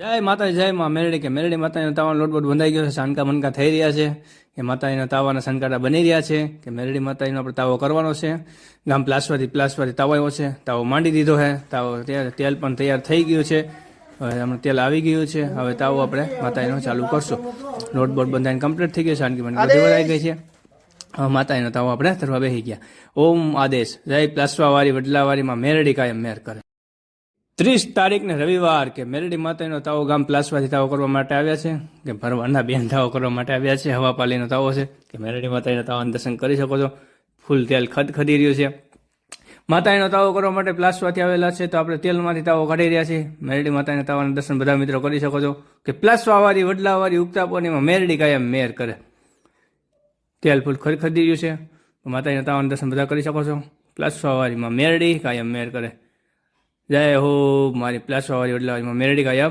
જય માતાજી જય માં મેરડી કે મેરડી માતાજીનો તાવાનો લોટબોટ બંધાઈ ગયો છે. સાનકા મનકા થઈ રહ્યા છે કે માતાજીના તાવાના સનકાટા બની રહ્યા છે કે મેરડી માતાજીનો આપણે તાવો કરવાનો છે. ગામ પ્લાસવાથી તાવો આવ્યો છે. તાવો માંડી દીધો છે. તાવો તેલ પણ તૈયાર થઈ ગયું છે. હવે હમણાં તેલ આવી ગયું છે. હવે તાવો આપણે માતાજીનો ચાલુ કરશું. લોટબોટ બંધાઈને કમ્પ્લીટ થઈ ગયો. સાનકી મનકી બધી ભરાઈ ગઈ છે. હવે માતાજીનો તાવો આપણે ધરવા બેસી ગયા. ઓમ આદેશ જય પ્લાસવાવાળી વડલાવાળીમાં મેરડી કાયમ મેર કરે. 30 તારીખને રવિવાર કે મેરડી માતાનો તાવો ગામ પ્લાસવાથી તાવો કરવા માટે આવ્યા છે કે ભરવાના બેન તાવો કરવા માટે આવ્યા છે. હવાપાલીનો તાવો છે કે મેરડી માતાના તાવાના દર્શન કરી શકો છો. ફૂલ તેલ ખદખદી રહ્યું છે. માતાનો તાવો કરવા માટે પ્લાસવાથી આવેલા છે તો આપણે તેલમાંથી તાવો કાઢી રહ્યા છીએ. મેરડી માતાના તાવાના દર્શન બધા મિત્રો કરી શકો છો કે પ્લાસવાવાળી વડલાવાળી ઉગતાપોનીમાં મેરડી કાયમ મેર કરે. તેલ ફૂલ ખદખદી રહ્યું છે. માતાના તાવાના દર્શન બધા કરી શકો છો. પ્લાસવાવાળીમાં મેરડી કાયમ મેર કરે. જય હો મારી પ્લાસવાવાળી વડલાવાળીમાં મેરડી કાયમ